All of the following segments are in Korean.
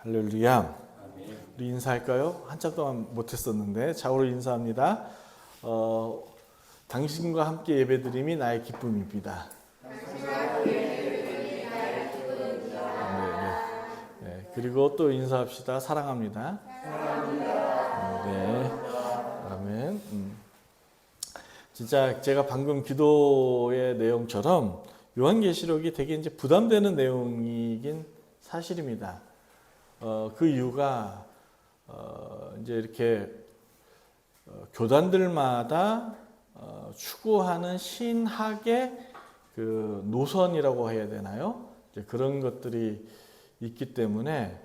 할렐루야. 우리 인사할까요? 한참 동안 못했었는데 좌우로 인사합니다. 당신과 함께 예배드림이 나의 기쁨입니다. 네. 그리고 또 인사합시다. 사랑합니다. 네. 아멘. 진짜 제가 방금 기도의 내용처럼 요한계시록이 되게 이제 부담되는 내용이긴 사실입니다. 그 이유가 이제 이렇게 교단들마다 추구하는 신학의 그 노선이라고 해야 되나요? 이제 그런 것들이 있기 때문에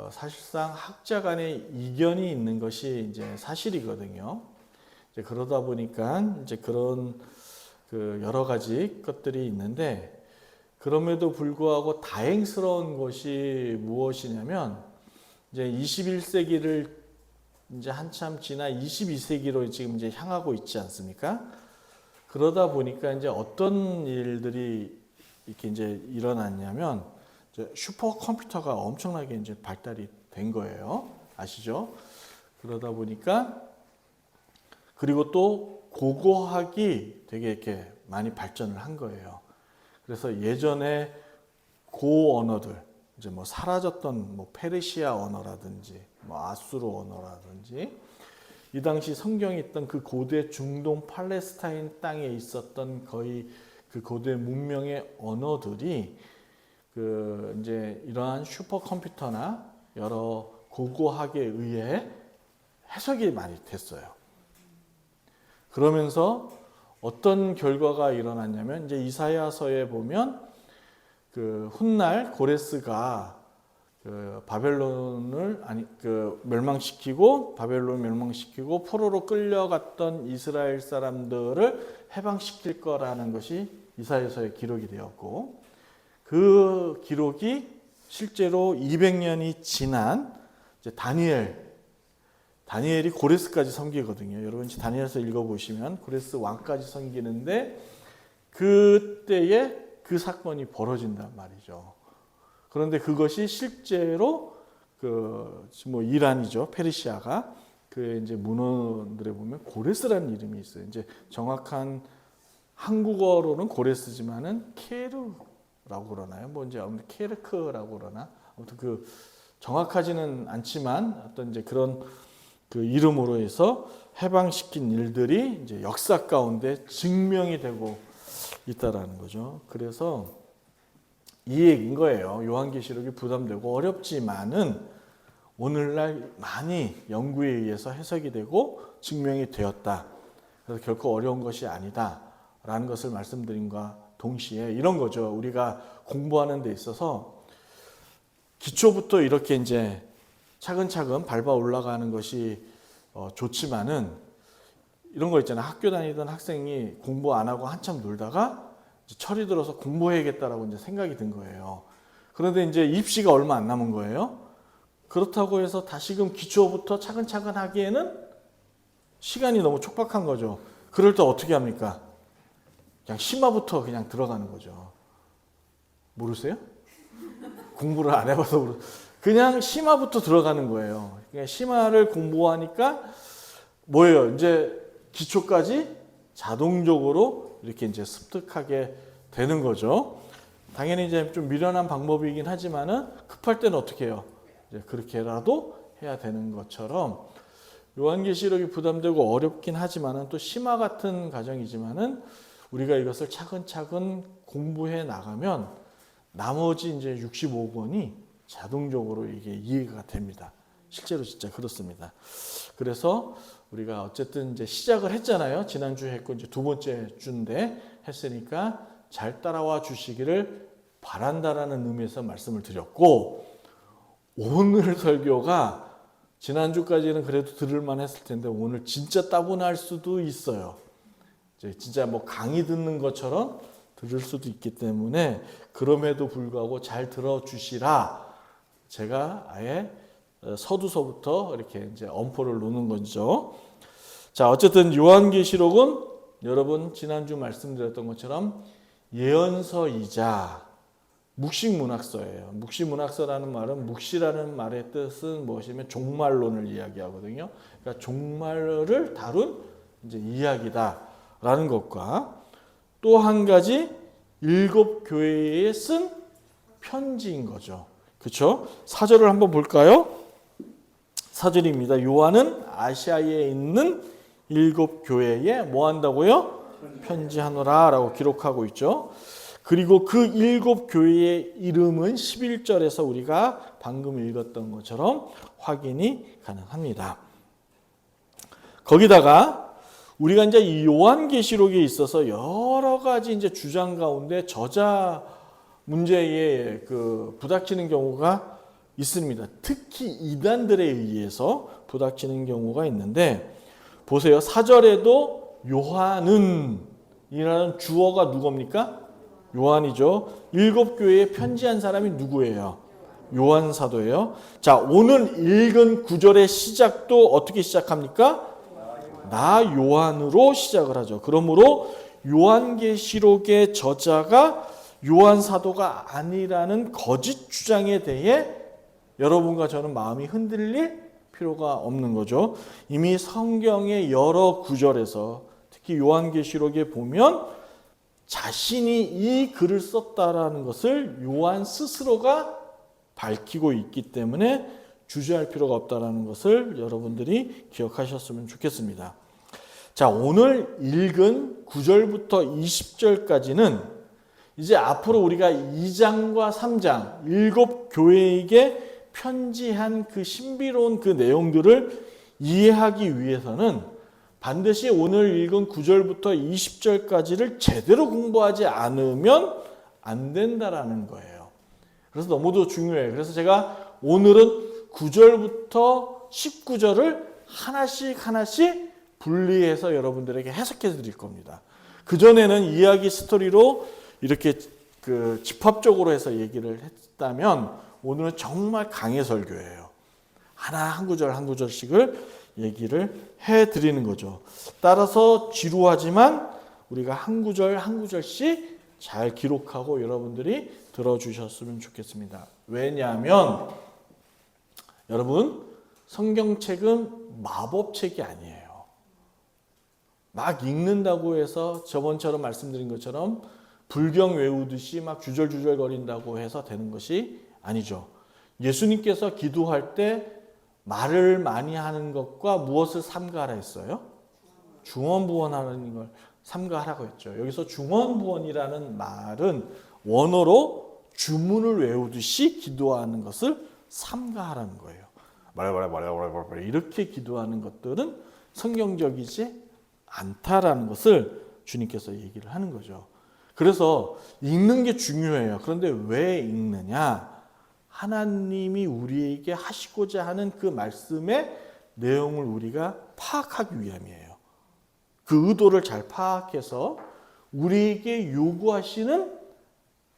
사실상 학자 간의 이견이 있는 것이 이제 사실이거든요. 이제 그러다 보니까 이제 그런 그 여러 가지 것들이 있는데, 그럼에도 불구하고 다행스러운 것이 무엇이냐면, 이제 21세기를 이제 한참 지나 22세기로 지금 이제 향하고 있지 않습니까? 그러다 보니까 이제 어떤 일들이 이렇게 이제 일어났냐면, 이제 슈퍼컴퓨터가 엄청나게 이제 발달이 된 거예요. 아시죠? 그러다 보니까, 그리고 또 고고학이 되게 이렇게 많이 발전을 한 거예요. 그래서 예전에 고 언어들, 이제 뭐 사라졌던 뭐 페르시아 언어라든지 뭐 아수르 언어라든지, 이 당시 성경에 있던 그 고대 중동 팔레스타인 땅에 있었던 거의 그 고대 문명의 언어들이 그 이제 이러한 슈퍼컴퓨터나 여러 고고학에 의해 해석이 많이 됐어요. 그러면서 어떤 결과가 일어났냐면, 이제 이사야서에 보면 그 훗날 고레스가 그 바벨론을 멸망시키고, 바벨론 멸망시키고 포로로 끌려갔던 이스라엘 사람들을 해방시킬 거라는 것이 이사야서에 기록이 되었고, 그 기록이 실제로 200년이 지난 이제 다니엘이 고레스까지 섬기거든요. 여러분 다니엘서 읽어보시면 고레스 왕까지 섬기는데, 그때에 그 사건이 벌어진단 말이죠. 그런데 그것이 실제로 그 뭐 이란이죠, 페르시아가 그 이제 문헌들에 보면 고레스라는 이름이 있어요. 이제 정확한 한국어로는 고레스지만은 케르라고 그러나요? 뭐 이제 아무튼 케르크라고 그러나, 아무튼 그 정확하지는 않지만 어떤 이제 그런 그 이름으로 해서 해방시킨 일들이 이제 역사 가운데 증명이 되고 있다라는 거죠. 그래서 이 얘기인 거예요. 요한계시록이 부담되고 어렵지만은 오늘날 많이 연구에 의해서 해석이 되고 증명이 되었다. 그래서 결코 어려운 것이 아니다라는 것을 말씀드린과 동시에 이런 거죠. 우리가 공부하는 데 있어서 기초부터 이렇게 이제 차근차근 밟아 올라가는 것이 좋지만은, 이런 거 있잖아요. 학교 다니던 학생이 공부 안 하고 한참 놀다가 철이 들어서 공부해야겠다라고 이제 생각이 든 거예요. 그런데 이제 입시가 얼마 안 남은 거예요. 그렇다고 해서 다시금 기초부터 차근차근 하기에는 시간이 너무 촉박한 거죠. 그럴 때 어떻게 합니까? 그냥 심화부터 그냥 들어가는 거죠. 모르세요? 공부를 안 해봐서 그냥 심화부터 들어가는 거예요. 그냥 심화를 공부하니까 뭐예요? 이제 기초까지 자동적으로 이렇게 이제 습득하게 되는 거죠. 당연히 이제 좀 미련한 방법이긴 하지만은 급할 때는 어떻게 해요? 이제 그렇게라도 해야 되는 것처럼, 요한계시록이 부담되고 어렵긴 하지만은 또 심화 같은 과정이지만은 우리가 이것을 차근차근 공부해 나가면 나머지 이제 65권이 자동적으로 이게 이해가 됩니다. 실제로 진짜 그렇습니다. 그래서 우리가 어쨌든 이제 시작을 했잖아요. 지난주에 했고 이제 두 번째 주인데 했으니까 잘 따라와 주시기를 바란다라는 의미에서 말씀을 드렸고, 오늘 설교가 지난주까지는 그래도 들을만 했을 텐데 오늘 진짜 따분할 수도 있어요. 이제 진짜 뭐 강의 듣는 것처럼 들을 수도 있기 때문에, 그럼에도 불구하고 잘 들어주시라. 제가 아예 서두서부터 이렇게 이제 엄포를 놓는 거죠. 자, 어쨌든 요한계시록은 여러분 지난주 말씀드렸던 것처럼 예언서이자 묵시문학서예요. 묵시문학서라는 말은 묵시라는 말의 뜻은 무엇이면 종말론을 이야기하거든요. 그러니까 종말을 다룬 이제 이야기다라는 것과 또 한 가지 7 교회에 쓴 편지인 거죠. 그렇죠? 사절을 한번 볼까요? 사절입니다. 요한은 아시아에 있는 7 교회에 뭐 한다고요? 편지하노라라고 기록하고 있죠. 그리고 그 7 교회의 이름은 11절에서 우리가 방금 읽었던 것처럼 확인이 가능합니다. 거기다가 우리가 이제 이 요한계시록에 있어서 여러 가지 이제 주장 가운데 저자 문제에 부닥치는 경우가 있습니다. 특히 이단들에 의해서 부닥치는 경우가 있는데 보세요. 4절에도 요한은 이라는 주어가 누굽니까? 요한이죠. 7 교회에 편지한 사람이 누구예요? 요한 사도예요. 자, 오늘 읽은 구절의 시작도 어떻게 시작합니까? 나 요한으로 시작을 하죠. 그러므로 요한계시록의 저자가 요한 사도가 아니라는 거짓 주장에 대해 여러분과 저는 마음이 흔들릴 필요가 없는 거죠. 이미 성경의 여러 구절에서 특히 요한계시록에 보면 자신이 이 글을 썼다라는 것을 요한 스스로가 밝히고 있기 때문에 주저할 필요가 없다라는 것을 여러분들이 기억하셨으면 좋겠습니다. 자, 오늘 읽은 9절부터 20절까지는 이제 앞으로 우리가 2장과 3장 7 교회에게 편지한 그 신비로운 그 내용들을 이해하기 위해서는 반드시 오늘 읽은 9절부터 20절까지를 제대로 공부하지 않으면 안 된다라는 거예요. 그래서 너무도 중요해요. 그래서 제가 오늘은 9절부터 19절을 하나씩 분리해서 여러분들에게 해석해 드릴 겁니다. 그전에는 이야기 스토리로 이렇게 집합적으로 해서 얘기를 했다면 오늘은 정말 강해 설교예요. 한 구절씩을 얘기를 해 드리는 거죠. 따라서 지루하지만 우리가 한 구절씩 잘 기록하고 여러분들이 들어주셨으면 좋겠습니다. 왜냐하면 여러분, 성경책은 마법책이 아니에요. 막 읽는다고 해서 저번처럼 말씀드린 것처럼 불경 외우듯이 막 주절주절 거린다고 해서 되는 것이 아니죠. 예수님께서 기도할 때 말을 많이 하는 것과 무엇을 삼가하라 했어요? 중언부언하는 걸 삼가하라고 했죠. 여기서 중언부언이라는 말은 원어로 주문을 외우듯이 기도하는 것을 삼가하라는 거예요. 이렇게 기도하는 것들은 성경적이지 않다라는 것을 주님께서 얘기를 하는 거죠. 그래서 읽는 게 중요해요. 그런데 왜 읽느냐? 하나님이 우리에게 하시고자 하는 그 말씀의 내용을 우리가 파악하기 위함이에요. 그 의도를 잘 파악해서 우리에게 요구하시는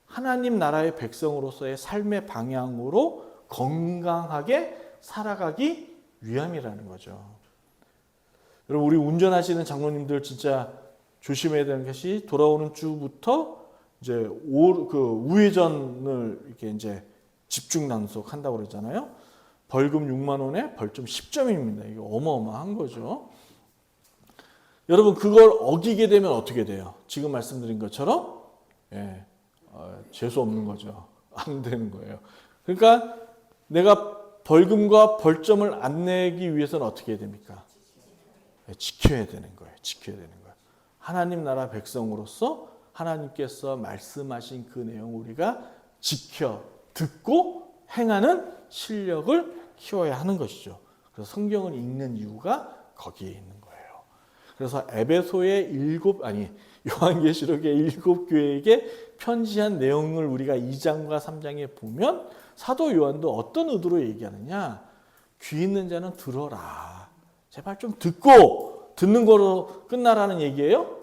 하나님 나라의 백성으로서의 삶의 방향으로 건강하게 살아가기 위함이라는 거죠. 여러분, 우리 운전하시는 장로님들 진짜 조심해야 되는 것이 돌아오는 주부터 이제 우회전을 이렇게 이제 집중 단속한다고 그러잖아요. 벌금 6만 원에 벌점 10점입니다. 이게 어마어마한 거죠. 여러분, 그걸 어기게 되면 어떻게 돼요? 지금 말씀드린 것처럼 재수 없는 거죠. 안 되는 거예요. 그러니까 내가 벌금과 벌점을 안 내기 위해서는 어떻게 해야 됩니까? 지켜야 되는 거예요. 지켜야 되는 거예요. 하나님 나라 백성으로서 하나님께서 말씀하신 그 내용을 우리가 지켜 듣고 행하는 실력을 키워야 하는 것이죠. 그래서 성경을 읽는 이유가 거기에 있는 거예요. 그래서 에베소의 요한계시록의 7 교회에게 편지한 내용을 우리가 2장과 3장에 보면 사도 요한도 어떤 의도로 얘기하느냐? 귀 있는 자는 들어라. 제발 좀 듣는 거로 끝나라는 얘기예요?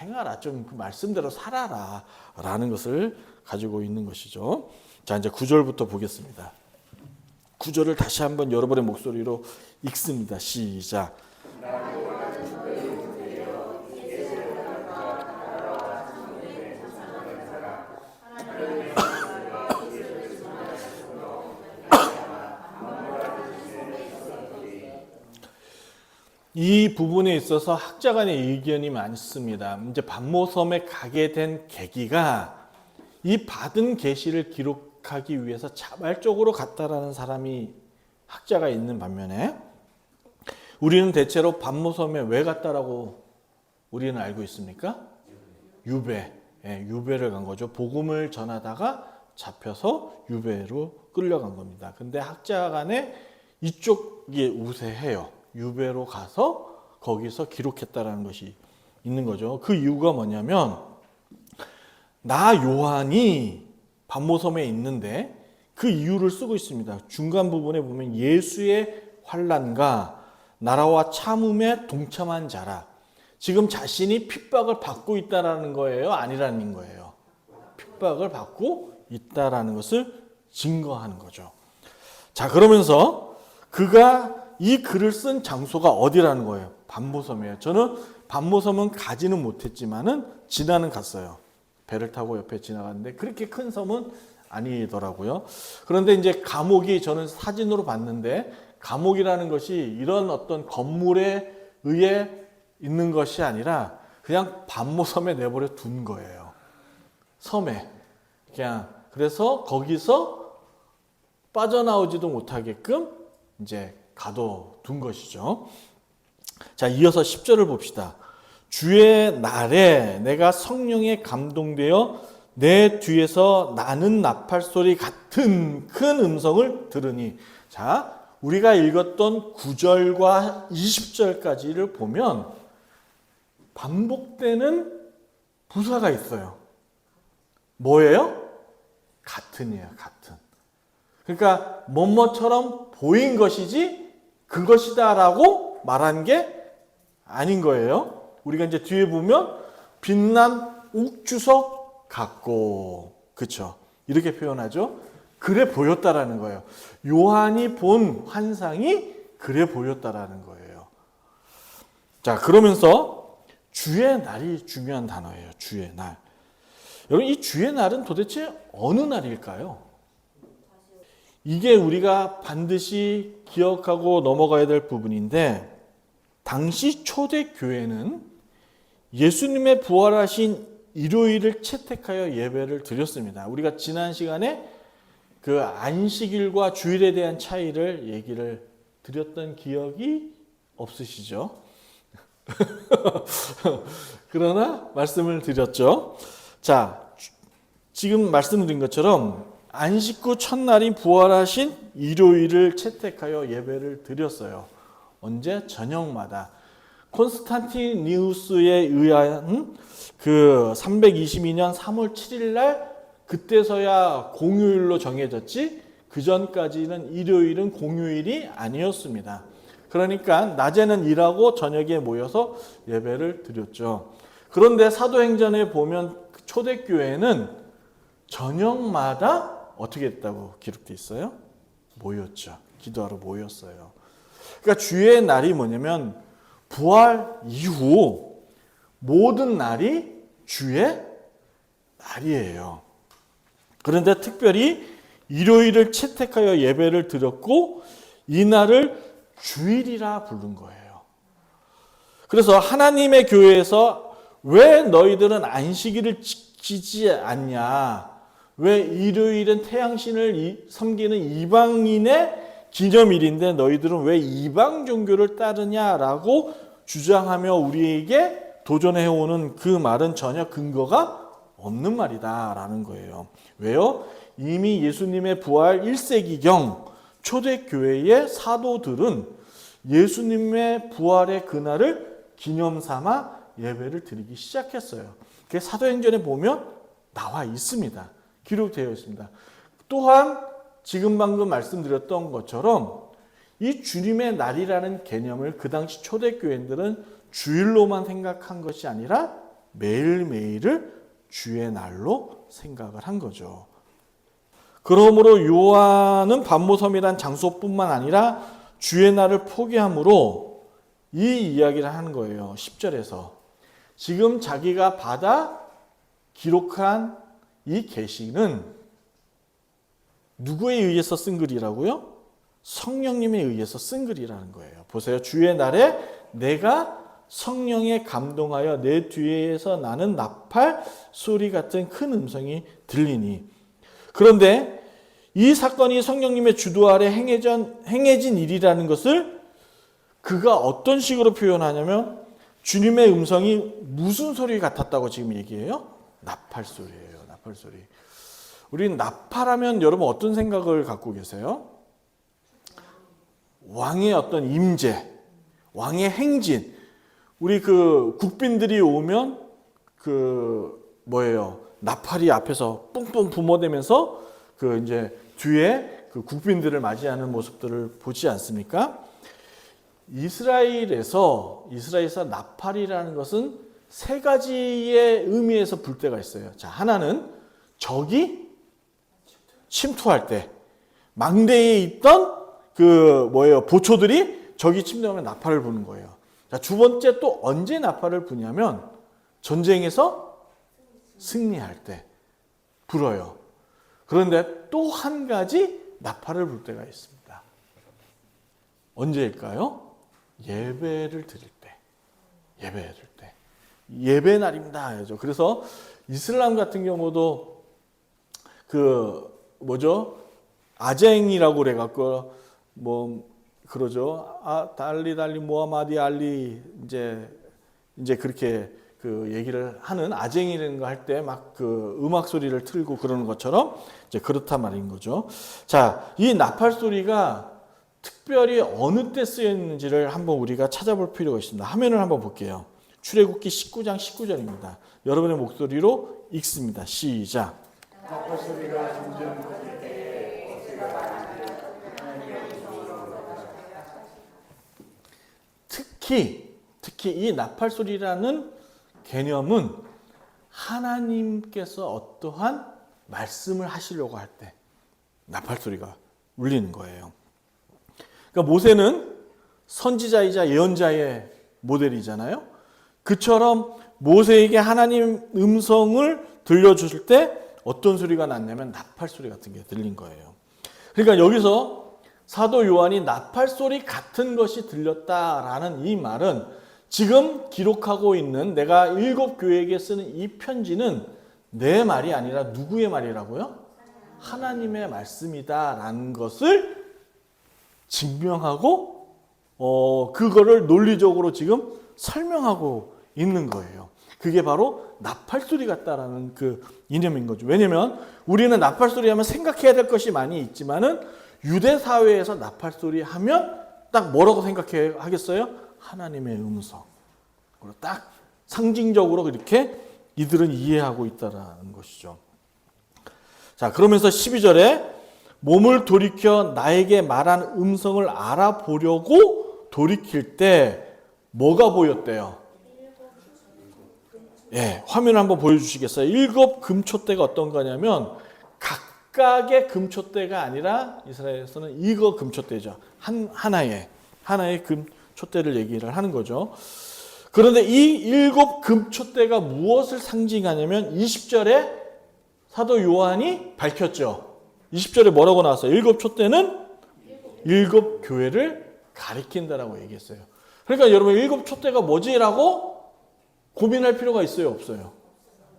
행하라. 좀 그 말씀대로 살아라. 라는 것을 가지고 있는 것이죠. 자, 이제 9절부터 보겠습니다. 9절을 다시 한번 여러분의 목소리로 읽습니다. 시작. 이 부분에 있어서 학자 간의 의견이 많습니다. 이제 반모섬에 가게 된 계기가 이 받은 계시를 기록하기 위해서 자발적으로 갔다라는 사람이 학자가 있는 반면에 우리는 대체로 반모섬에 왜 갔다라고 우리는 알고 있습니까? 유배, 유배를 간 거죠. 복음을 전하다가 잡혀서 유배로 끌려간 겁니다. 근데 학자 간에 이쪽이 우세해요. 유배로 가서 거기서 기록했다라는 것이 있는 거죠. 그 이유가 뭐냐면 나 요한이 반모섬에 있는데 그 이유를 쓰고 있습니다. 중간 부분에 보면 예수의 환난과 나라와 참음에 동참한 자라. 지금 자신이 핍박을 받고 있다라는 거예요? 아니라는 거예요? 핍박을 받고 있다라는 것을 증거하는 거죠. 자, 그러면서 그가 이 글을 쓴 장소가 어디라는 거예요? 반모섬이에요. 저는 반모섬은 가지는 못했지만은 지나는 갔어요. 배를 타고 옆에 지나갔는데 그렇게 큰 섬은 아니더라고요. 그런데 이제 감옥이 저는 사진으로 봤는데 감옥이라는 것이 이런 어떤 건물에 의해 있는 것이 아니라 그냥 반모섬에 내버려 둔 거예요. 섬에. 그냥 그래서 거기서 빠져나오지도 못하게끔 이제 가둬둔 것이죠. 자, 이어서 10절을 봅시다. 주의 날에 내가 성령에 감동되어 내 뒤에서 나는 나팔 소리 같은 큰 음성을 들으니. 자, 우리가 읽었던 9절과 20절까지를 보면 반복되는 부사가 있어요. 뭐예요? 같은이에요, 같은. 그러니까 뭐뭐처럼 보인 것이지 그것이다라고 말한 게 아닌 거예요. 우리가 이제 뒤에 보면 빛난 옥주석 같고, 그렇죠? 이렇게 표현하죠. 그래 보였다라는 거예요. 요한이 본 환상이 그래 보였다라는 거예요. 자, 그러면서 주의 날이 중요한 단어예요. 주의 날. 여러분, 이 주의 날은 도대체 어느 날일까요? 이게 우리가 반드시 기억하고 넘어가야 될 부분인데, 당시 초대교회는 예수님의 부활하신 일요일을 채택하여 예배를 드렸습니다. 우리가 지난 시간에 그 안식일과 주일에 대한 차이를 얘기를 드렸던 기억이 없으시죠? 그러나 말씀을 드렸죠. 자, 지금 말씀드린 것처럼 안식 후 첫날인 부활하신 일요일을 채택하여 예배를 드렸어요. 언제? 저녁마다. 콘스탄티니우스에 의한 그 322년 3월 7일 날 그때서야 공휴일로 정해졌지, 그 전까지는 일요일은 공휴일이 아니었습니다. 그러니까 낮에는 일하고 저녁에 모여서 예배를 드렸죠. 그런데 사도행전에 보면 초대교회는 저녁마다 어떻게 했다고 기록되어 있어요? 모였죠. 기도하러 모였어요. 그러니까 주의 날이 뭐냐면 부활 이후 모든 날이 주의 날이에요. 그런데 특별히 일요일을 채택하여 예배를 드렸고 이 날을 주일이라 부른 거예요. 그래서 하나님의 교회에서 왜 너희들은 안식일을 지키지 않냐? 왜 일요일은 태양신을 섬기는 이방인의 기념일인데 너희들은 왜 이방 종교를 따르냐라고 주장하며 우리에게 도전해오는 그 말은 전혀 근거가 없는 말이다라는 거예요. 왜요? 이미 예수님의 부활 1세기경 초대교회의 사도들은 예수님의 부활의 그날을 기념삼아 예배를 드리기 시작했어요. 그게 사도행전에 보면 나와 있습니다. 기록되어 있습니다. 또한 지금 방금 말씀드렸던 것처럼 이 주님의 날이라는 개념을 그 당시 초대교회들은 주일로만 생각한 것이 아니라 매일매일을 주의 날로 생각을 한 거죠. 그러므로 요한은 반모섬이란 장소뿐만 아니라 주의 날을 포기함으로 이 이야기를 하는 거예요. 10절에서. 지금 자기가 받아 기록한 이 계시는 누구에 의해서 쓴 글이라고요? 성령님에 의해서 쓴 글이라는 거예요. 보세요. 주의 날에 내가 성령에 감동하여 내 뒤에서 나는 나팔 소리 같은 큰 음성이 들리니. 그런데 이 사건이 성령님의 주도 아래 행해진 일이라는 것을 그가 어떤 식으로 표현하냐면 주님의 음성이 무슨 소리 같았다고 지금 얘기해요? 나팔 소리예요. 나팔 소리. 우린 나팔하면 여러분 어떤 생각을 갖고 계세요? 왕의 어떤 임재, 왕의 행진. 우리 그 국빈들이 오면 나팔이 앞에서 뿡뿡 붐어대면서 그 이제 뒤에 그 국빈들을 맞이하는 모습들을 보지 않습니까? 이스라엘에서 나팔이라는 것은 세 가지의 의미에서 불 때가 있어요. 자, 하나는 적이 침투할 때, 망대에 있던 보초들이 적이 침투하면 나팔을 부는 거예요. 자, 두 번째 또 언제 나팔을 부냐면 전쟁에서 승리할 때 불어요. 그런데 또 한 가지 나팔을 불 때가 있습니다. 언제일까요? 예배를 드릴 때. 예배를 드릴 때. 예배 날입니다. 하죠. 그래서 이슬람 같은 경우도 아쟁이라고 그래갖고 그러죠. 달리 모하마디 알리 이제 그렇게 그 얘기를 하는 아쟁이라는 거 할 때 막 그 음악 소리를 틀고 그러는 것처럼 이제 그렇단 말인 거죠. 자, 이 나팔 소리가 특별히 어느 때 쓰였는지를 한번 우리가 찾아볼 필요가 있습니다. 화면을 한번 볼게요. 출애굽기 19장 19절입니다. 여러분의 목소리로 읽습니다. 시작. 나팔 소리가 점점 커질 때 특히 이 나팔 소리라는 개념은 하나님께서 어떠한 말씀을 하시려고 할 때 나팔 소리가 울리는 거예요. 그러니까 모세는 선지자이자 예언자의 모델이잖아요. 그처럼 모세에게 하나님 음성을 들려주실 때 어떤 소리가 났냐면 나팔 소리 같은 게 들린 거예요. 그러니까 여기서 사도 요한이 나팔 소리 같은 것이 들렸다라는 이 말은 지금 기록하고 있는 내가 7교회에게 쓰는 이 편지는 내 말이 아니라 누구의 말이라고요? 하나님의 말씀이다라는 것을 증명하고 그거를 논리적으로 지금 설명하고 있는 거예요. 그게 바로 나팔 소리 같다라는 그 이념인 거죠. 왜냐면 우리는 나팔 소리 하면 생각해야 될 것이 많이 있지만은 유대 사회에서 나팔 소리 하면 딱 뭐라고 생각하겠어요? 하나님의 음성. 딱 상징적으로 그렇게 이들은 이해하고 있다라는 것이죠. 자, 그러면서 12절에 몸을 돌이켜 나에게 말한 음성을 알아보려고 돌이킬 때 뭐가 보였대요? 예, 화면을 한번 보여주시겠어요? 7 금초대가 어떤 거냐면 각각의 금초대가 아니라 이스라엘에서는 이거 금초대죠. 하나의 금초대를 얘기를 하는 거죠. 그런데 이 7 금초대가 무엇을 상징하냐면 20절에 사도 요한이 밝혔죠. 20절에 뭐라고 나왔어요? 7 촛대는 7 교회를 가리킨다라고 얘기했어요. 그러니까 여러분 7 촛대가 뭐지라고 고민할 필요가 있어요? 없어요?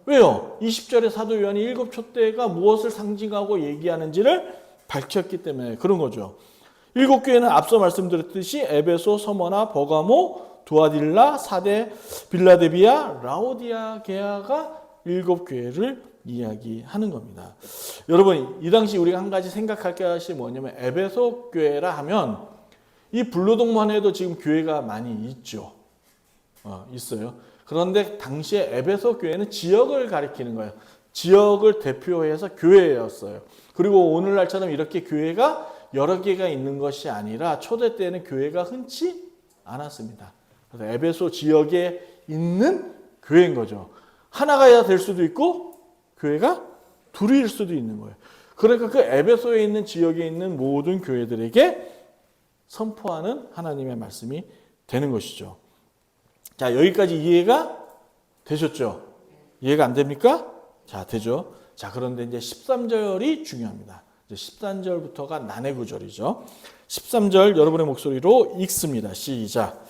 왜요? 20절에 사도 요한이 7 촛대가 무엇을 상징하고 얘기하는지를 밝혔기 때문에 그런 거죠. 7 교회는 앞서 말씀드렸듯이 에베소, 서머나, 버가모, 두아딜라, 사데, 빌라델비아, 라오디아게아가 7 교회를 이야기하는 겁니다. 여러분, 이 당시 우리가 한 가지 생각할 것이 뭐냐면 에베소 교회라 하면 이 불로동만 해도 지금 교회가 많이 있죠. 있어요. 그런데 당시에 에베소 교회는 지역을 가리키는 거예요. 지역을 대표해서 교회였어요. 그리고 오늘날처럼 이렇게 교회가 여러 개가 있는 것이 아니라 초대 때는 교회가 흔치 않았습니다. 그래서 에베소 지역에 있는 교회인 거죠. 하나가 될 수도 있고 교회가 둘일 수도 있는 거예요. 그러니까 그 에베소에 있는 지역에 있는 모든 교회들에게 선포하는 하나님의 말씀이 되는 것이죠. 자, 여기까지 이해가 되셨죠? 이해가 안 됩니까? 자, 되죠? 자, 그런데 이제 13절이 중요합니다. 이제 13절부터가 난해 구절이죠. 13절 여러분의 목소리로 읽습니다. 시작.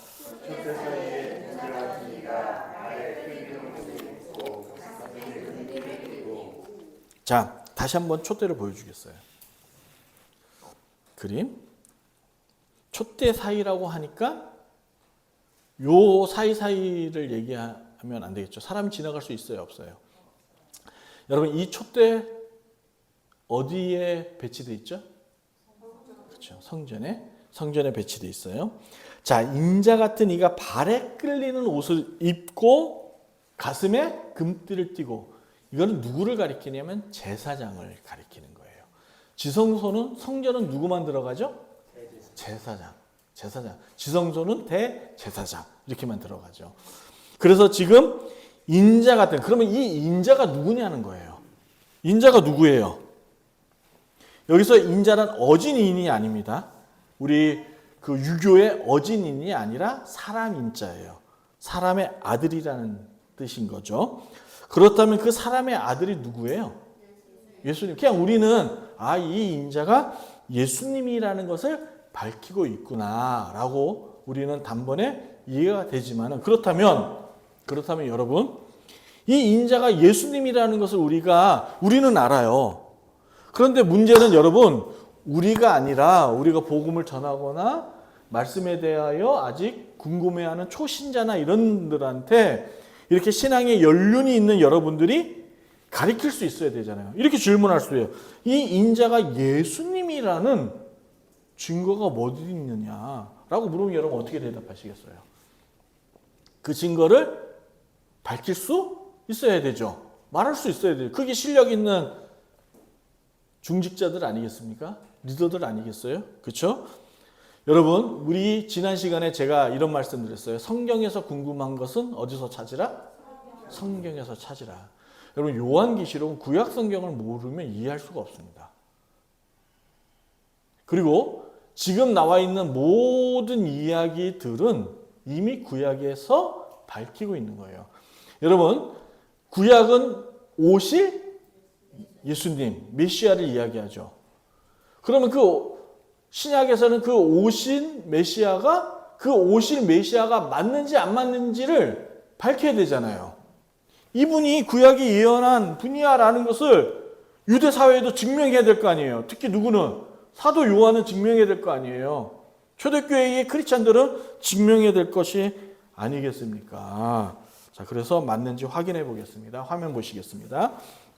자, 다시 한번 촛대를 보여주겠어요. 그림. 촛대 사이라고 하니까 요 사이사이를 얘기하면 안 되겠죠. 사람이 지나갈 수 있어요, 없어요? 여러분, 이 촛대 어디에 배치되어 있죠? 그렇죠. 성전에 배치되어 있어요. 자, 인자 같은 이가 발에 끌리는 옷을 입고 가슴에 금띠를 띠고, 이거는 누구를 가리키냐면 제사장을 가리키는 거예요. 지성소는, 성전은 누구만 들어가죠? 제사장. 지성소는 대제사장. 이렇게만 들어가죠. 그래서 지금 인자 같은, 그러면 이 인자가 누구냐는 거예요. 인자가 누구예요? 여기서 인자는 어진인이 아닙니다. 우리 그 유교의 어진인이 아니라 사람 인자예요. 사람의 아들이라는 뜻인 거죠. 그렇다면 그 사람의 아들이 누구예요? 예수님. 그냥 우리는 이 인자가 예수님이라는 것을 밝히고 있구나라고 우리는 단번에 이해가 되지만은 그렇다면 여러분, 이 인자가 예수님이라는 것을 우리는 알아요. 그런데 문제는 여러분, 우리가 아니라 우리가 복음을 전하거나 말씀에 대하여 아직 궁금해하는 초신자나 이런들한테 이렇게 신앙의 연륜이 있는 여러분들이 가르칠 수 있어야 되잖아요. 이렇게 질문할 수 있어요. 이 인자가 예수님이라는 증거가 어디 있느냐라고 물으면 여러분 어떻게 대답하시겠어요? 그 증거를 밝힐 수 있어야 되죠. 말할 수 있어야 돼요. 그게 실력 있는 중직자들 아니겠습니까? 리더들 아니겠어요? 그렇죠? 여러분, 우리 지난 시간에 제가 이런 말씀 드렸어요. 성경에서 궁금한 것은 어디서 찾으라? 성경에서 찾으라. 여러분, 요한계시록은 구약 성경을 모르면 이해할 수가 없습니다. 그리고 지금 나와 있는 모든 이야기들은 이미 구약에서 밝히고 있는 거예요. 여러분, 구약은 오실 예수님, 메시아를 이야기하죠. 그러면 그 신약에서는 그 오실 메시아가 맞는지 안 맞는지를 밝혀야 되잖아요. 이분이 구약이 예언한 분이야라는 것을 유대 사회에도 증명해야 될 거 아니에요. 특히 누구는? 사도 요한은 증명해야 될 거 아니에요. 초대교회의 크리스찬들은 증명해야 될 것이 아니겠습니까? 자, 그래서 맞는지 확인해 보겠습니다. 화면 보시겠습니다.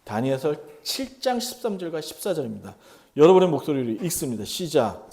다니엘서 7장 13절과 14절입니다. 여러분의 목소리를 읽습니다. 시작.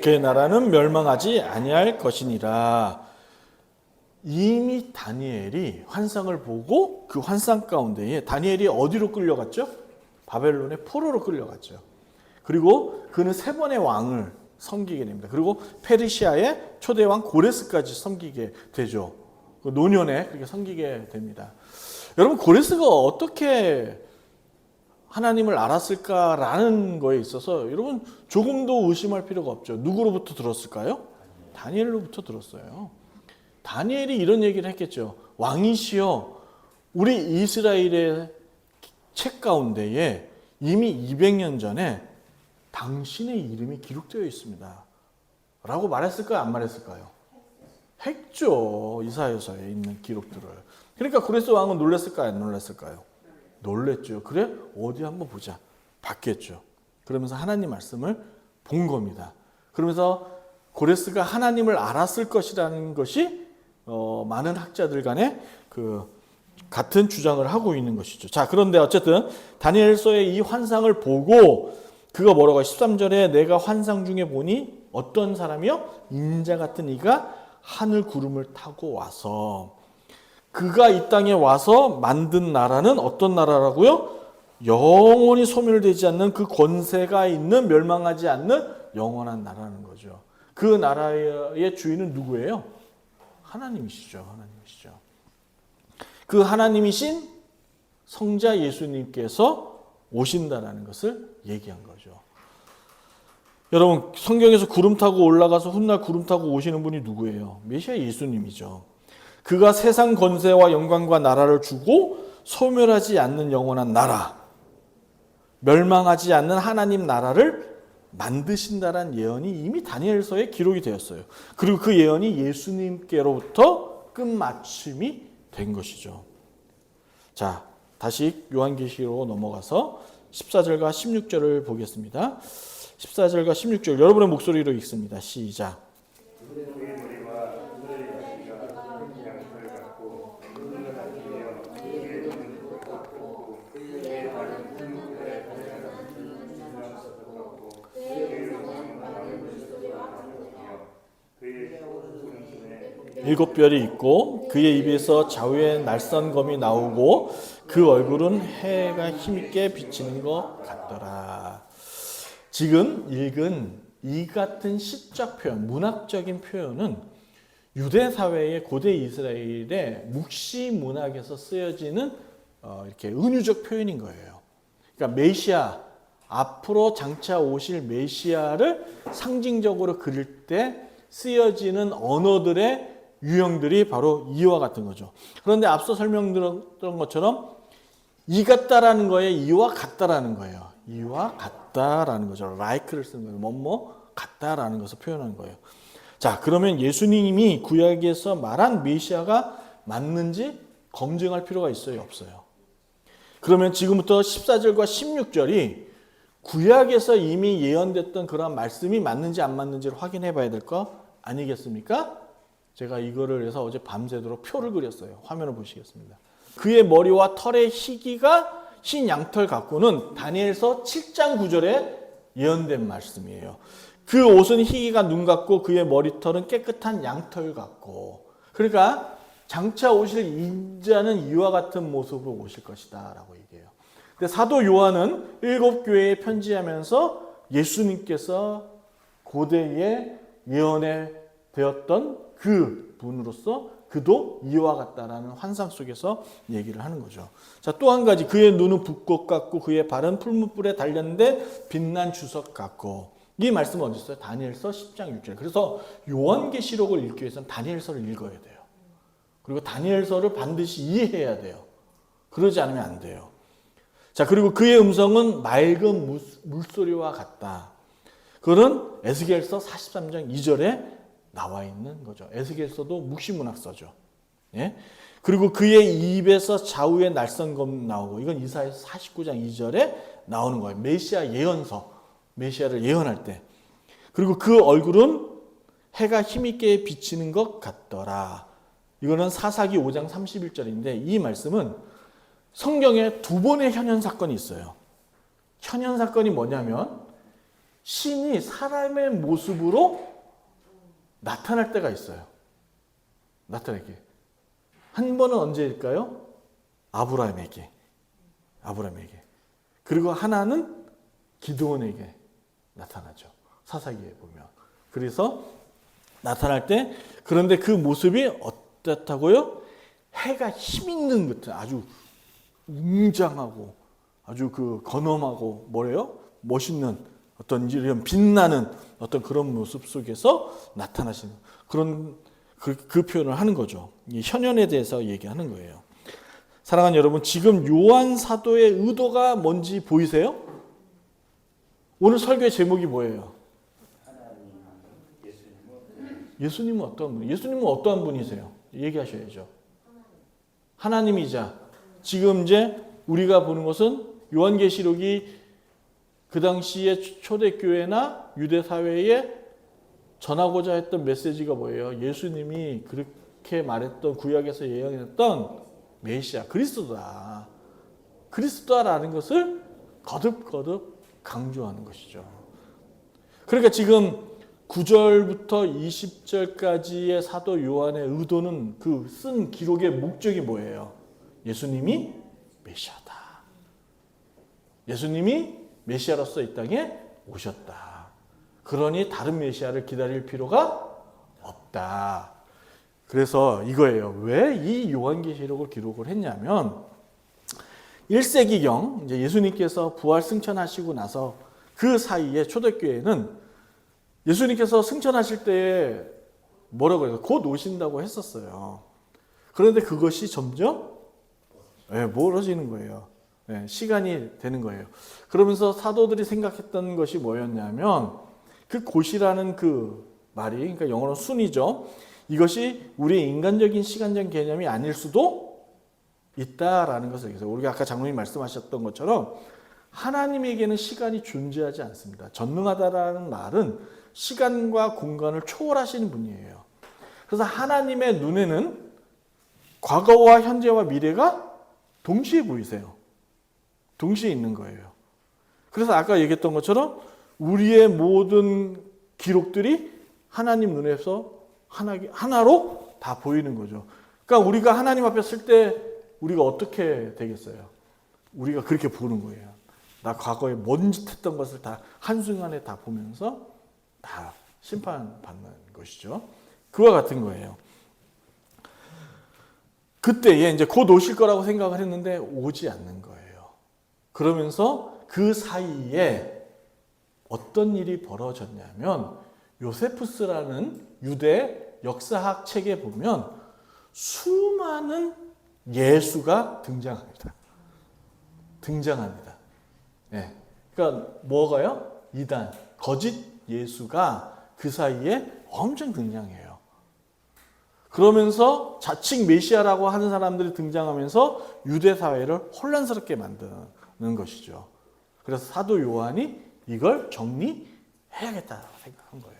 그의 나라는 멸망하지 아니할 것이니라. 이미 다니엘이 환상을 보고 그 환상 가운데에 다니엘이 어디로 끌려갔죠? 바벨론의 포로로 끌려갔죠. 그리고 그는 3번의 왕을 섬기게 됩니다. 그리고 페르시아의 초대왕 고레스까지 섬기게 되죠. 노년에 그렇게 섬기게 됩니다. 여러분, 고레스가 어떻게 하나님을 알았을까라는 거에 있어서 여러분 조금도 의심할 필요가 없죠. 누구로부터 들었을까요? 다니엘로부터 들었어요. 다니엘이 이런 얘기를 했겠죠. 왕이시여, 우리 이스라엘의 책 가운데에 이미 200년 전에 당신의 이름이 기록되어 있습니다. 라고 말했을까요? 안 말했을까요? 했죠. 이사야서에 있는 기록들을. 그러니까 고레스 왕은 놀랐을까요? 안 놀랐을까요? 놀랬죠. 그래? 어디 한번 보자. 봤겠죠. 그러면서 하나님 말씀을 본 겁니다. 그러면서 고레스가 하나님을 알았을 것이라는 것이 많은 학자들 간에 같은 주장을 하고 있는 것이죠. 자, 그런데 어쨌든 다니엘서의 이 환상을 보고 그가 뭐라고 13절에 내가 환상 중에 보니 어떤 사람이요? 인자 같은 이가 하늘 구름을 타고 와서 그가 이 땅에 와서 만든 나라는 어떤 나라라고요? 영원히 소멸되지 않는 그 권세가 있는 멸망하지 않는 영원한 나라는 거죠. 그 나라의 주인은 누구예요? 하나님이시죠. 하나님이시죠. 그 하나님이신 성자 예수님께서 오신다라는 것을 얘기한 거죠. 여러분, 성경에서 구름 타고 올라가서 훗날 구름 타고 오시는 분이 누구예요? 메시아 예수님이죠. 그가 세상 권세와 영광과 나라를 주고 소멸하지 않는 영원한 나라, 멸망하지 않는 하나님 나라를 만드신다라는 예언이 이미 다니엘서에 기록이 되었어요. 그리고 그 예언이 예수님께로부터 끝마침이 된 것이죠. 자, 다시 요한계시로 넘어가서 14절과 16절을 보겠습니다. 14절과 16절 여러분의 목소리로 읽습니다. 시작. 일곱 별이 있고 그의 입에서 좌우에 날선 검이 나오고 그 얼굴은 해가 힘있게 비치는 것 같더라. 지금 읽은 이 같은 시적 표현, 문학적인 표현은 유대 사회의 고대 이스라엘의 묵시 문학에서 쓰여지는 이렇게 은유적 표현인 거예요. 그러니까 메시아, 앞으로 장차 오실 메시아를 상징적으로 그릴 때 쓰여지는 언어들의 유형들이 바로 이와 같은 거죠. 그런데 앞서 설명드렸던 것처럼 이 같다라는 거에 이와 같다라는 거예요. 이와 같다라는 거죠. like를 쓰는 거예요. 뭐뭐 같다라는 것을 표현하는 거예요. 자, 그러면 예수님이 구약에서 말한 메시아가 맞는지 검증할 필요가 있어요? 없어요? 그러면 지금부터 14절과 16절이 구약에서 이미 예언됐던 그런 말씀이 맞는지 안 맞는지를 확인해 봐야 될 거 아니겠습니까? 제가 이거를 해서 어제 밤새도록 표를 그렸어요. 화면을 보시겠습니다. 그의 머리와 털의 희기가 흰 양털 같고는 다니엘서 7장 9절에 예언된 말씀이에요. 그 옷은 희기가 눈 같고 그의 머리털은 깨끗한 양털 같고, 그러니까 장차 오실 인자는 이와 같은 모습으로 오실 것이다 라고 얘기해요. 근데 사도 요한은 7교회에 편지하면서 예수님께서 고대에 예언해 되었던 그 분으로서 그도 이와 같다라는 환상 속에서 얘기를 하는 거죠. 자, 또 한 가지, 그의 눈은 붓꽃 같고 그의 발은 풀무불에 달렸는데 빛난 주석 같고. 이 말씀은 어디 있어요? 다니엘서 10장 6절. 그래서 요한계시록을 읽기 위해서는 다니엘서를 읽어야 돼요. 그리고 다니엘서를 반드시 이해해야 돼요. 그러지 않으면 안 돼요. 자, 그리고 그의 음성은 맑은 물소리와 같다. 그건 에스겔서 43장 2절에 나와 있는 거죠. 에스겔서도 묵시문학서죠. 예? 그리고 그의 입에서 좌우에 날선검 나오고, 이건 이사야서 49장 2절에 나오는 거예요. 메시아 예언서, 메시아를 예언할 때. 그리고 그 얼굴은 해가 힘있게 비치는 것 같더라. 이거는 사사기 5장 31절인데 이 말씀은 성경에 두 번의 현현 사건이 있어요. 현현 사건이 뭐냐면 신이 사람의 모습으로 나타날 때가 있어요. 나타나게. 한 번은 언제일까요? 아브라함에게. 그리고 하나는 기드온에게 나타나죠. 사사기에 보면. 그래서 나타날 때, 그런데 그 모습이 어떻다고요? 해가 힘있는 것, 아주 웅장하고 아주 그 건엄하고 뭐래요? 멋있는 어떤 이런 빛나는 어떤 그런 모습 속에서 나타나시는 그런 그 표현을 하는 거죠. 이 현현에 대해서 얘기하는 거예요. 사랑하는 여러분, 지금 요한 사도의 의도가 뭔지 보이세요? 오늘 설교의 제목이 뭐예요? 예수님은 어떤 분? 예수님은 어떠한 분이세요? 얘기하셔야죠. 하나님이자, 지금 이제 우리가 보는 것은 요한계시록이 그 당시에 초대교회나 유대사회에 전하고자 했던 메시지가 뭐예요? 예수님이 그렇게 말했던, 구약에서 예언했던 메시아, 그리스도다라는 것을 거듭거듭 강조하는 것이죠. 그러니까 지금 9절부터 20절까지의 사도 요한의 의도는, 그 쓴 기록의 목적이 뭐예요? 예수님이 메시아다. 예수님이 메시아로서 이 땅에 오셨다. 그러니 다른 메시아를 기다릴 필요가 없다. 그래서 이거예요. 왜 이 요한계시록을 기록을 했냐면 1세기경 이제 예수님께서 부활 승천하시고 나서 그 사이에 초대교회는 예수님께서 승천하실 때에 뭐라고 해서 곧 오신다고 했었어요. 그런데 그것이 점점 멀어지는 거예요. 시간이 되는 거예요. 그러면서 사도들이 생각했던 것이 뭐였냐면 그 곧이라는 그 말이, 그러니까 영어로 순이죠. 이것이 우리의 인간적인 시간적 개념이 아닐 수도 있다라는 것을 얘기해서, 우리가 아까 장로님 말씀하셨던 것처럼 하나님에게는 시간이 존재하지 않습니다. 전능하다라는 말은 시간과 공간을 초월하시는 분이에요. 그래서 하나님의 눈에는 과거와 현재와 미래가 동시에 보이세요. 동시에 있는 거예요. 그래서 아까 얘기했던 것처럼 우리의 모든 기록들이 하나님 눈에서 하나로 다 보이는 거죠. 그러니까 우리가 하나님 앞에 설 때 우리가 어떻게 되겠어요? 우리가 그렇게 보는 거예요. 나 과거에 뭔 짓 했던 것을 다 한순간에 다 보면서 다 심판받는 것이죠. 그와 같은 거예요. 그때에 이제 곧 오실 거라고 생각을 했는데 오지 않는 거예요. 그러면서 그 사이에 어떤 일이 벌어졌냐면 요세푸스라는 유대 역사학 책에 보면 수많은 예수가 등장합니다. 네. 그러니까 뭐가요? 이단, 거짓 예수가 그 사이에 엄청 등장해요. 그러면서 자칭 메시아라고 하는 사람들이 등장하면서 유대 사회를 혼란스럽게 만드는 것이죠. 그래서 사도 요한이 이걸 정리해야겠다고 생각한 거예요.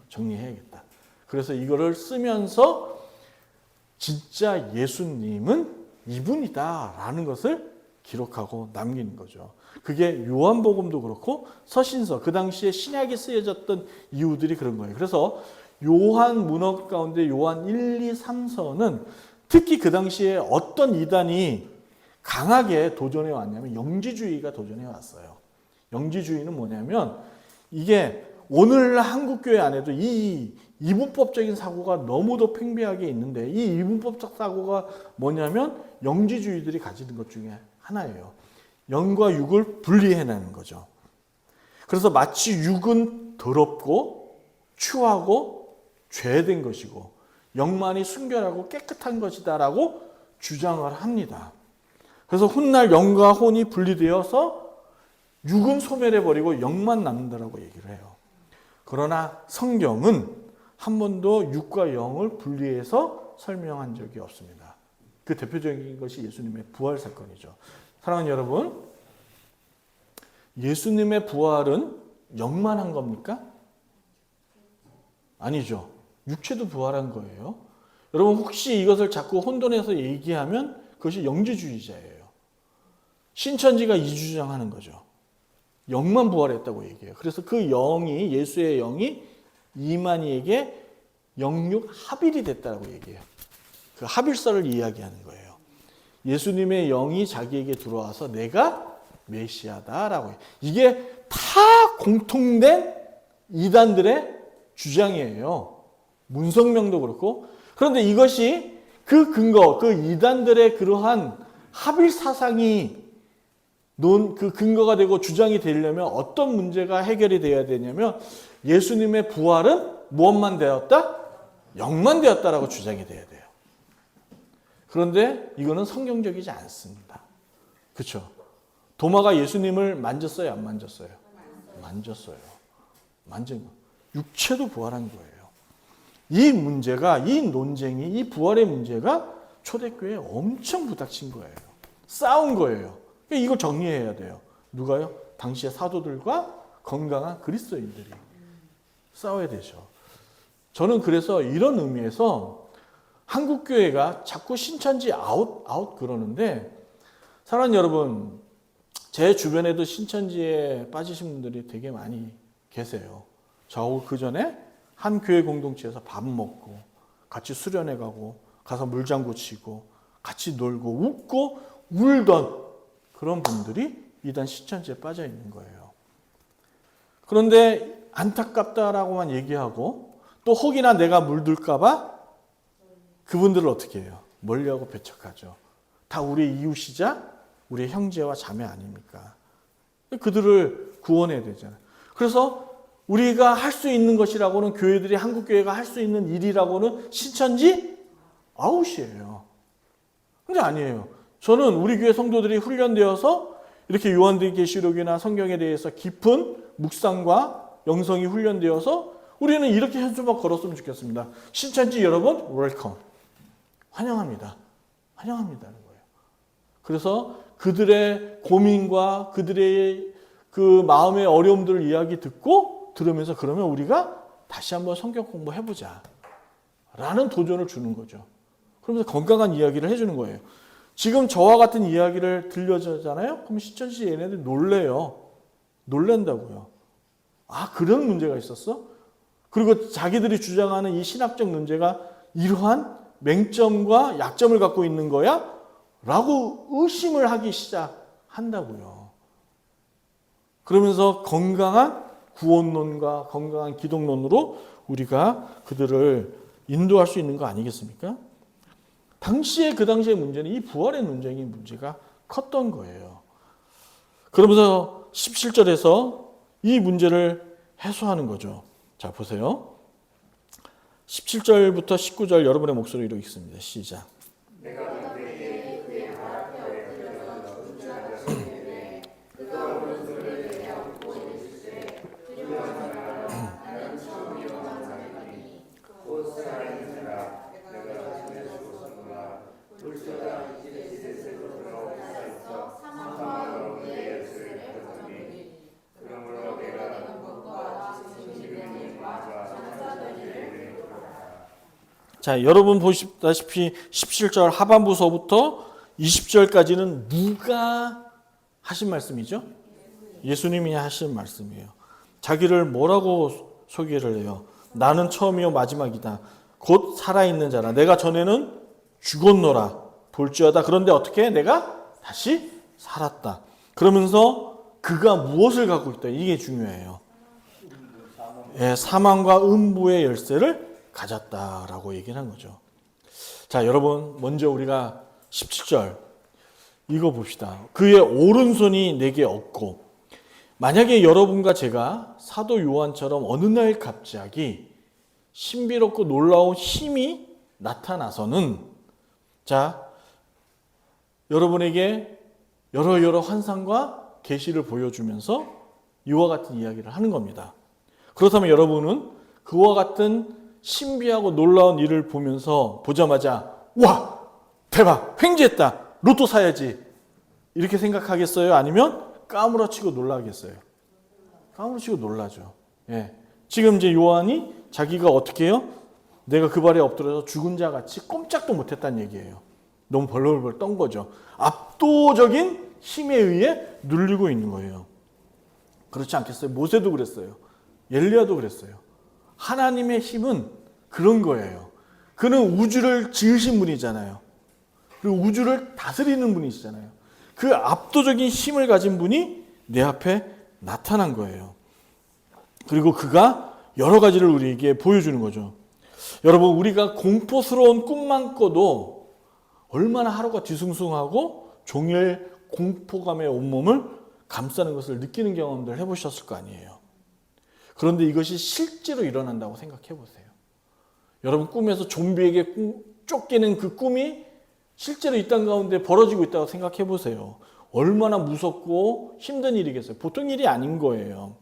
정리해야겠다. 그래서 이거를 쓰면서 진짜 예수님은 이분이다라는 것을 기록하고 남기는 거죠. 그게 요한복음도 그렇고 서신서, 그 당시에 신약이 쓰여졌던 이유들이 그런 거예요. 그래서 요한 문헌 가운데 요한 1, 2, 3서는 특히 그 당시에 어떤 이단이 강하게 도전해 왔냐면 영지주의가 도전해 왔어요. 영지주의는 뭐냐면 이게 오늘 한국교회 안에도 이 이분법적인 사고가 너무도 팽배하게 있는데, 이 이분법적 사고가 뭐냐면 영지주의들이 가지는 것 중에 하나예요. 영과 육을 분리해내는 거죠. 그래서 마치 육은 더럽고 추하고 죄된 것이고 영만이 순결하고 깨끗한 것이다라고 주장을 합니다. 그래서 훗날 영과 혼이 분리되어서 육은 소멸해버리고 영만 남는다라고 얘기를 해요. 그러나 성경은 한 번도 육과 영을 분리해서 설명한 적이 없습니다. 그 대표적인 것이 예수님의 부활 사건이죠. 사랑하는 여러분, 예수님의 부활은 영만 한 겁니까? 아니죠. 육체도 부활한 거예요. 여러분 혹시 이것을 자꾸 혼돈해서 얘기하면 그것이 영지주의자예요. 신천지가 이 주장하는 거죠. 영만 부활했다고 얘기해요. 그래서 그 영이, 예수의 영이 이만희에게 영육 합일이 됐다고 얘기해요. 그 합일설을 이야기하는 거예요. 예수님의 영이 자기에게 들어와서 내가 메시아다라고 해요. 이게 다 공통된 이단들의 주장이에요. 문성명도 그렇고. 그런데 이것이 그 근거, 그 이단들의 그러한 합일 사상이 그 근거가 되고 주장이 되려면 어떤 문제가 해결이 되어야 되냐면 예수님의 부활은 무엇만 되었다? 영만 되었다라고 주장이 돼야 돼요. 그런데 이거는 성경적이지 않습니다. 그렇죠? 도마가 예수님을 만졌어요? 안 만졌어요? 만졌어요. 만진 거. 육체도 부활한 거예요. 이 문제가, 이 논쟁이, 이 부활의 문제가 초대교회에 엄청 부닥친 거예요. 싸운 거예요. 이걸 정리해야 돼요. 누가요? 당시의 사도들과 건강한 그리스도인들이 싸워야 되죠. 저는 그래서 이런 의미에서 한국교회가 자꾸 신천지 아웃 그러는데, 사랑하는 여러분, 제 주변에도 신천지에 빠지신 분들이 되게 많이 계세요. 저 그 전에 한 교회 공동체에서 밥 먹고 같이 수련회 가고 가서 물장구 치고 같이 놀고 웃고 울던 그런 분들이 이단 신천지에 빠져 있는 거예요. 그런데 안타깝다라고만 얘기하고 또 혹이나 내가 물들까 봐 그분들을 어떻게 해요? 멀리하고 배척하죠. 다 우리의 이웃이자 우리의 형제와 자매 아닙니까? 그들을 구원해야 되잖아요. 그래서 우리가 할 수 있는 것이라고는 교회들이 한국교회가 할 수 있는 일이라고는 신천지 아웃이에요. 근데 아니에요. 저는 우리 교회 성도들이 훈련되어서 이렇게 요한계시록이나 성경에 대해서 깊은 묵상과 영성이 훈련되어서 우리는 이렇게 현수막 걸었으면 좋겠습니다. 신천지 여러분 웰컴. 환영합니다. 환영합니다는 거예요. 그래서 그들의 고민과 그들의 그 마음의 어려움들 이야기 듣고 들으면서 그러면 우리가 다시 한번 성경 공부해보자 라는 도전을 주는 거죠. 그러면서 건강한 이야기를 해주는 거예요. 지금 저와 같은 이야기를 들려주잖아요. 그럼 신천지 얘네들 놀래요. 놀란다고요. 아, 그런 문제가 있었어? 그리고 자기들이 주장하는 이 신학적 문제가 이러한 맹점과 약점을 갖고 있는 거야? 라고 의심을 하기 시작한다고요. 그러면서 건강한 구원론과 건강한 기독론으로 우리가 그들을 인도할 수 있는 거 아니겠습니까? 그 당시의 문제는 이 부활의 문제가 컸던 거예요. 그러면서 17절에서 이 문제를 해소하는 거죠. 자, 보세요. 17절부터 19절 여러분의 목소리로 읽습니다. 시작. 자, 여러분 보시다시피 17절 하반부서부터 20절까지는 누가 하신 말씀이죠? 예수님이 하신 말씀이에요. 자기를 뭐라고 소개를 해요? 나는 처음이요 마지막이다. 곧 살아있는 자라. 내가 전에는 죽었노라. 볼지어다. 그런데 어떻게? 내가 다시 살았다. 그러면서 그가 무엇을 갖고 있다. 이게 중요해요. 예, 사망과 음부의 열쇠를 가졌다라고 얘기를 한 거죠. 자, 여러분 먼저 우리가 17절 이거 봅시다. 그의 오른손이 내게 없고, 만약에 여러분과 제가 사도 요한처럼 어느 날 갑자기 신비롭고 놀라운 힘이 나타나서는, 자, 여러분에게 여러 환상과 계시를 보여주면서 이와 같은 이야기를 하는 겁니다. 그렇다면 여러분은 그와 같은 신비하고 놀라운 일을 보자마자 와, 대박, 횡재했다, 로또 사야지 이렇게 생각하겠어요? 아니면 까무러치고 놀라겠어요? 까무러치고 놀라죠. 예. 지금 이제 요한이 자기가 어떻게 해요? 내가 그 발에 엎드려서 죽은 자 같이 꼼짝도 못했다는 얘기예요. 너무 벌벌벌 떤 거죠. 압도적인 힘에 의해 눌리고 있는 거예요. 그렇지 않겠어요? 모세도 그랬어요. 엘리야도 그랬어요. 하나님의 힘은 그런 거예요. 그는 우주를 지으신 분이잖아요. 그리고 우주를 다스리는 분이시잖아요. 그 압도적인 힘을 가진 분이 내 앞에 나타난 거예요. 그리고 그가 여러 가지를 우리에게 보여주는 거죠. 여러분, 우리가 공포스러운 꿈만 꿔도 얼마나 하루가 뒤숭숭하고 종일 공포감에 온몸을 감싸는 것을 느끼는 경험들 해보셨을 거 아니에요. 그런데 이것이 실제로 일어난다고 생각해 보세요. 여러분, 꿈에서 좀비에게 쫓기는 그 꿈이 실제로 이 땅 가운데 벌어지고 있다고 생각해 보세요. 얼마나 무섭고 힘든 일이겠어요. 보통 일이 아닌 거예요.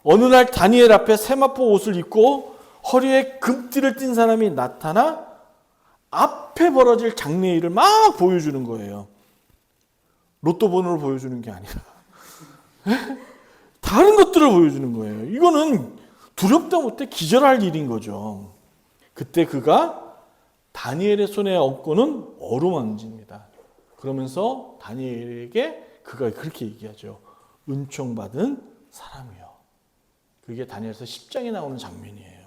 어느 날 다니엘 앞에 세마포 옷을 입고 허리에 금띠를 띤 사람이 나타나 앞에 벌어질 장래일을 막 보여주는 거예요. 로또 번호를 보여주는 게 아니라 다른 것들을 보여주는 거예요. 이거는 두렵다 못해 기절할 일인 거죠. 그때 그가 다니엘의 손에 얹고는 어루만집니다. 그러면서 다니엘에게 그가 그렇게 얘기하죠. 은총받은 사람이요. 그게 다니엘서 10장에 나오는 장면이에요.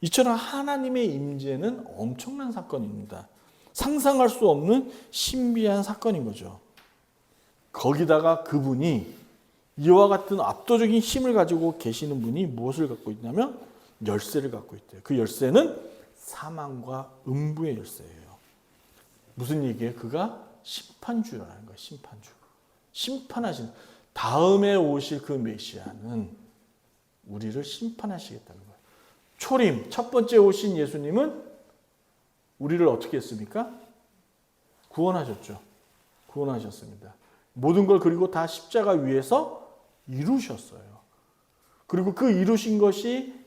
이처럼 하나님의 임재는 엄청난 사건입니다. 상상할 수 없는 신비한 사건인 거죠. 거기다가 그분이 이와 같은 압도적인 힘을 가지고 계시는 분이 무엇을 갖고 있냐면 열쇠를 갖고 있대요. 그 열쇠는 사망과 음부의 열쇠예요. 무슨 얘기예요? 그가 심판주라는 거예요. 심판주. 심판하시는, 다음에 오실 그 메시아는 우리를 심판하시겠다는 거예요. 초림, 첫 번째 오신 예수님은 우리를 어떻게 했습니까? 구원하셨죠. 구원하셨습니다. 모든 걸 그리고 다 십자가 위에서 이루셨어요. 그리고 그 이루신 것이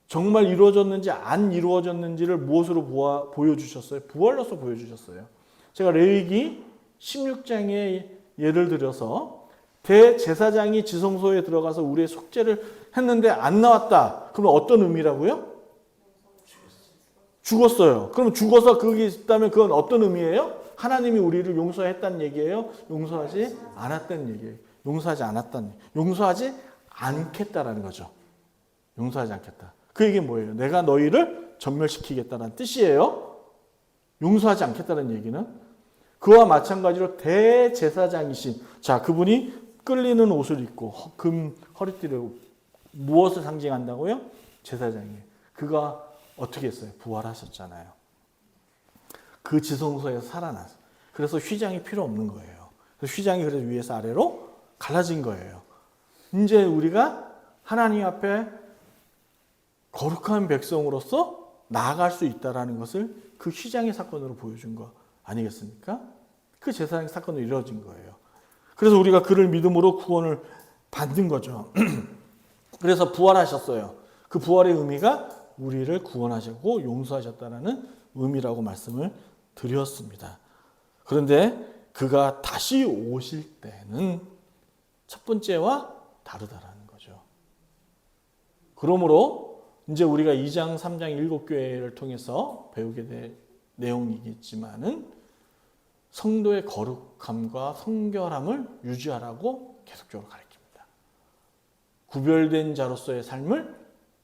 정말 이루어졌는지 안 이루어졌는지를 무엇으로 보여주셨어요? 부활로서 보여주셨어요. 제가 레위기 16장에 예를 들어서 대제사장이 지성소에 들어가서 우리의 속죄를 했는데 안 나왔다. 그러면 어떤 의미라고요? 죽었어요. 그럼 죽어서 거기 있다면 그건 어떤 의미예요? 하나님이 우리를 용서했다는 얘기예요? 용서하지 않았다는 얘기예요. 용서하지 않았다는 얘기예요. 용서하지 않겠다라는 거죠. 용서하지 않겠다. 그 얘기는 뭐예요? 내가 너희를 전멸시키겠다는 뜻이에요. 용서하지 않겠다는 얘기는 그와 마찬가지로 대제사장이신, 자, 그분이 끌리는 옷을 입고 금 허리띠를, 무엇을 상징한다고요? 제사장이에요. 그가 어떻게 했어요? 부활하셨잖아요. 그 지성소에서 살아났어요. 그래서 휘장이 필요 없는 거예요. 그래서 휘장이 그래서 위에서 아래로 갈라진 거예요. 이제 우리가 하나님 앞에 거룩한 백성으로서 나아갈 수 있다는 것을 그 휘장의 사건으로 보여준 거 아니겠습니까? 그 제사장의 사건으로 이루어진 거예요. 그래서 우리가 그를 믿음으로 구원을 받는 거죠. 그래서 부활하셨어요. 그 부활의 의미가 우리를 구원하셨고 용서하셨다는 의미라고 말씀을 드렸습니다. 그런데 그가 다시 오실 때는 첫 번째와 다르다라는 거죠. 그러므로 이제 우리가 2장, 3장 7교회를 통해서 배우게 될 내용이겠지만은 성도의 거룩함과 성결함을 유지하라고 계속적으로 가르칩니다. 구별된 자로서의 삶을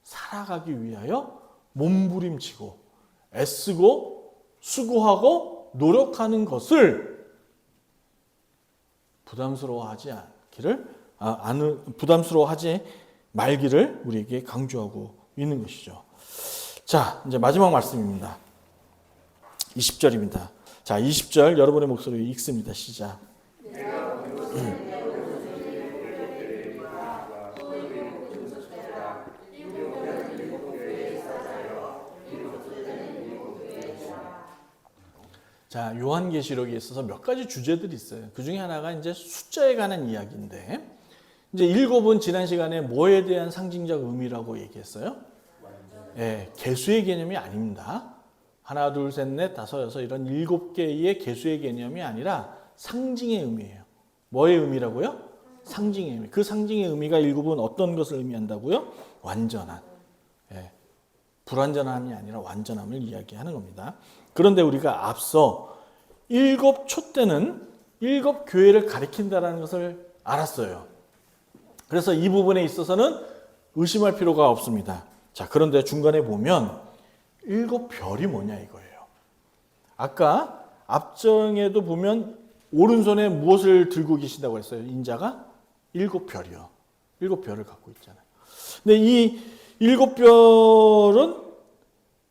살아가기 위하여 몸부림치고 애쓰고 수고하고 노력하는 것을 부담스러워하지 말기를 우리에게 강조하고 있는 것이죠. 자, 이제 마지막 말씀입니다. 20절입니다. 자, 20절 여러분의 목소리로 읽습니다. 시작. 자, 요한계시록에 있어서 몇 가지 주제들이 있어요. 그 중에 하나가 이제 숫자에 관한 이야기인데, 이제 7은 지난 시간에 뭐에 대한 상징적 의미라고 얘기했어요? 예, 개수의 개념이 아닙니다. 하나, 둘, 셋, 넷, 다섯, 여섯 이런 7개의 개수의 개념이 아니라 상징의 의미예요. 뭐의 의미라고요? 상징의 의미. 그 상징의 의미가 7은 어떤 것을 의미한다고요? 완전한. 예, 불완전함이 아니라 완전함을 이야기하는 겁니다. 그런데 우리가 앞서 7초 때는 7교회를 가리킨다는 것을 알았어요. 그래서 이 부분에 있어서는 의심할 필요가 없습니다. 자, 그런데 중간에 보면 7별이 뭐냐 이거예요. 아까 앞정에도 보면 오른손에 무엇을 들고 계신다고 했어요? 인자가 7별이요. 7별을 갖고 있잖아요. 근데 이 7별은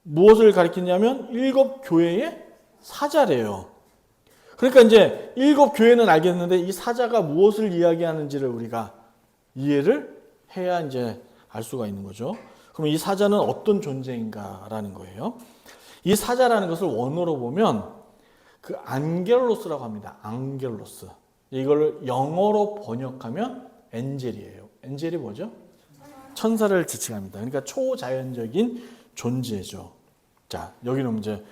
무엇을 가리키냐면 7교회의 사자래요. 그러니까 이제 7교회는 알겠는데 이 사자가 무엇을 이야기하는지를 우리가 이해를 해야 이제 알 수가 있는 거죠. 그럼 이 사자는 어떤 존재인가라는 거예요. 이 사자라는 것을 원어로 보면 그 안겔로스라고 합니다. 안겔로스. 이걸 영어로 번역하면 엔젤이에요. 엔젤이 뭐죠? 천사를 지칭합니다. 그러니까 초자연적인 존재죠. 자, 여기는 이제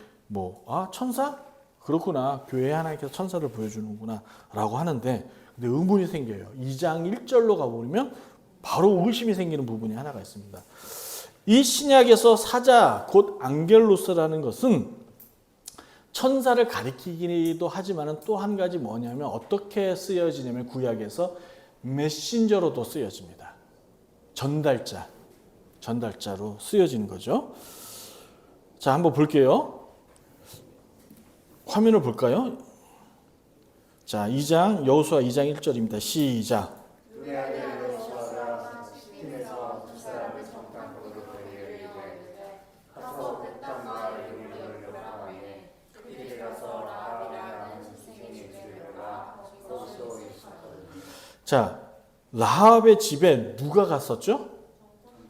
천사? 그렇구나. 교회에 하나님께서 천사를 보여주는구나 라고 하는데, 근데 의문이 생겨요. 2장 1절로 가보면 바로 의심이 생기는 부분이 하나가 있습니다. 이 신약에서 사자, 곧 안겔로스라는 것은 천사를 가리키기도 하지만 또 한 가지 뭐냐면 어떻게 쓰여지냐면 구약에서 메신저로도 쓰여집니다. 전달자로 쓰여지는 거죠. 자, 한번 볼게요. 화면을 볼까요? 자, 2장 여호수아 2장 1절입니다. 시작. 내 아들을 여호수아가 시팀에서 두 사람을 정탐꾼으로 데리게 이르되 가서 그 땅과 이름을 명하매 그들이 가서 라합이라는 선생님이 들으라 거기서 있었거든요. 자, 라합의 집에 누가 갔었죠?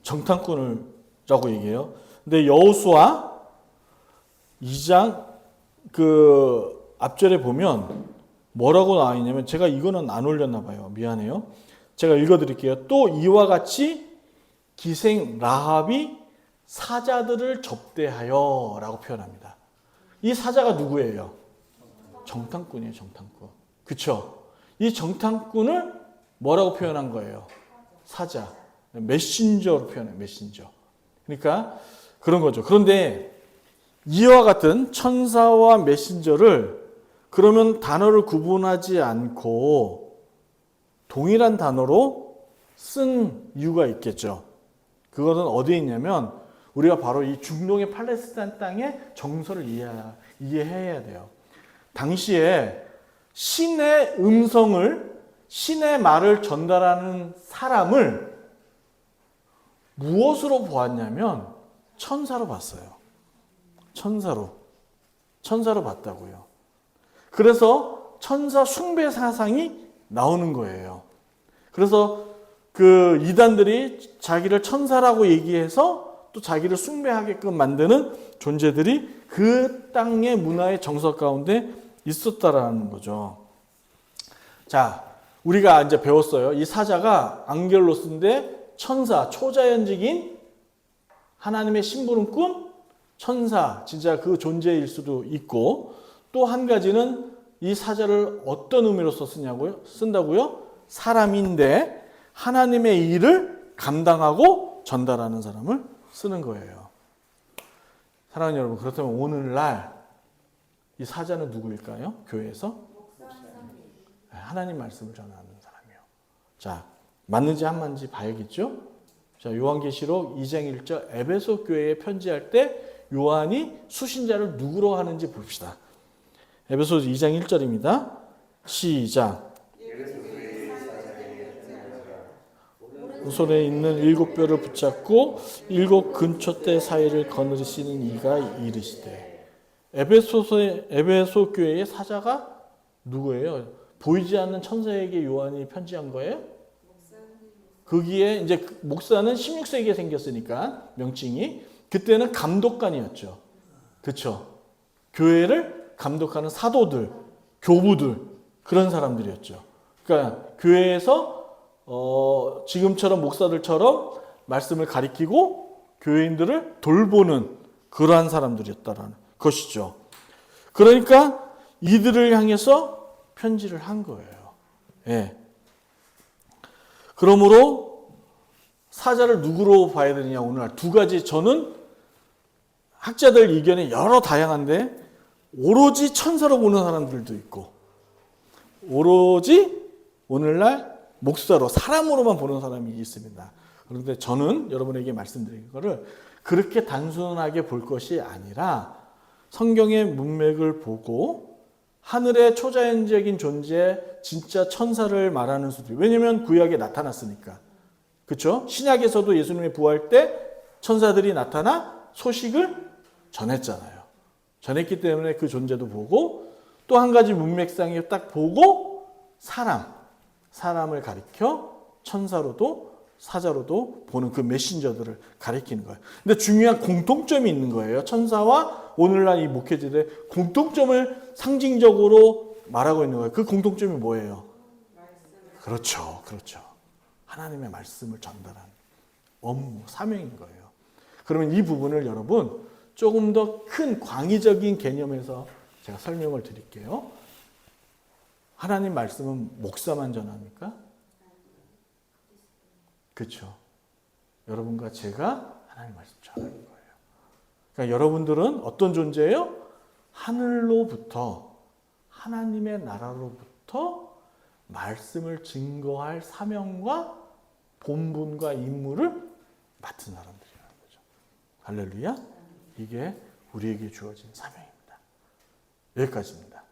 정탐꾼을라고 얘기해요. 근데 여호수아 2장 그 앞절에 보면 뭐라고 나와 있냐면, 제가 이거는 안 올렸나 봐요. 미안해요. 제가 읽어드릴게요. 또 이와 같이 기생 라합이 사자들을 접대하여 라고 표현합니다. 이 사자가 누구예요? 정탐꾼이에요. 정탐꾼. 그쵸? 이 정탐꾼을 뭐라고 표현한 거예요? 사자. 메신저로 표현해요. 메신저. 그러니까 그런 거죠. 그런데 이와 같은 천사와 메신저를 그러면 단어를 구분하지 않고 동일한 단어로 쓴 이유가 있겠죠. 그것은 어디에 있냐면 우리가 바로 이 중동의 팔레스타인 땅의 정서를 이해해야 돼요. 당시에 신의 음성을, 신의 말을 전달하는 사람을 무엇으로 보았냐면 천사로 봤어요. 천사로 봤다고요. 그래서 천사 숭배 사상이 나오는 거예요. 그래서 그 이단들이 자기를 천사라고 얘기해서 또 자기를 숭배하게끔 만드는 존재들이 그 땅의 문화의 정서 가운데 있었다라는 거죠. 자, 우리가 이제 배웠어요. 이 사자가 앙겔로스인데 천사, 초자연적인 하나님의 심부름꾼, 천사, 진짜 그 존재일 수도 있고, 또 한 가지는 이 사자를 어떤 의미로 쓴다고요? 사람인데 하나님의 일을 감당하고 전달하는 사람을 쓰는 거예요. 사랑하는 여러분, 그렇다면 오늘날 이 사자는 누구일까요? 교회에서? 하나님 말씀을 전하는 사람이요. 자, 맞는지 안 맞는지 봐야겠죠? 자, 요한계시록 2장 1절 에베소 교회에 편지할 때 요한이 수신자를 누구로 하는지 봅시다. 에베소 2장 1절입니다. 시작. 오손에 있는 7뼈를 붙잡고 7 근초대 사이를 거느리시는 이가 이르시되. 에베소 교회의 사자가 누구예요? 보이지 않는 천사에게 요한이 편지한 거예요? 거기에 이제 목사는 16세기에 생겼으니까 명칭이, 그때는 감독관이었죠. 그렇죠? 교회를 감독하는 사도들, 교부들, 그런 사람들이었죠. 그러니까 교회에서 지금처럼 목사들처럼 말씀을 가리키고 교회인들을 돌보는 그러한 사람들이었다라는 것이죠. 그러니까 이들을 향해서 편지를 한 거예요. 예. 그러므로 사자를 누구로 봐야 되느냐, 오늘 두 가지, 저는 학자들 의견이 여러 다양한데 오로지 천사로 보는 사람들도 있고 오로지 오늘날 목사로, 사람으로만 보는 사람이 있습니다. 그런데 저는 여러분에게 말씀드린 거를 그렇게 단순하게 볼 것이 아니라 성경의 문맥을 보고 하늘의 초자연적인 존재, 진짜 천사를 말하는 수도, 왜냐하면 구약에 나타났으니까. 그렇죠? 신약에서도 예수님이 부활 때 천사들이 나타나 소식을 전했잖아요. 전했기 때문에 그 존재도 보고, 또 한 가지 문맥상에 딱 보고 사람을 가리켜 천사로도 사자로도 보는 그 메신저들을 가리키는 거예요. 근데 중요한 공통점이 있는 거예요. 천사와 오늘날 이 목회자들의 공통점을 상징적으로 말하고 있는 거예요. 그 공통점이 뭐예요? 그렇죠. 하나님의 말씀을 전달하는 업무, 사명인 거예요. 그러면 이 부분을 여러분 조금 더 큰 광의적인 개념에서 제가 설명을 드릴게요. 하나님 말씀은 목사만 전합니까? 그렇죠. 여러분과 제가 하나님 말씀 전하는 거예요. 그러니까 여러분들은 어떤 존재예요? 하늘로부터, 하나님의 나라로부터 말씀을 증거할 사명과 본분과 임무를 맡은 사람들이라는 거죠. 할렐루야. 이게 우리에게 주어진 사명입니다. 여기까지입니다.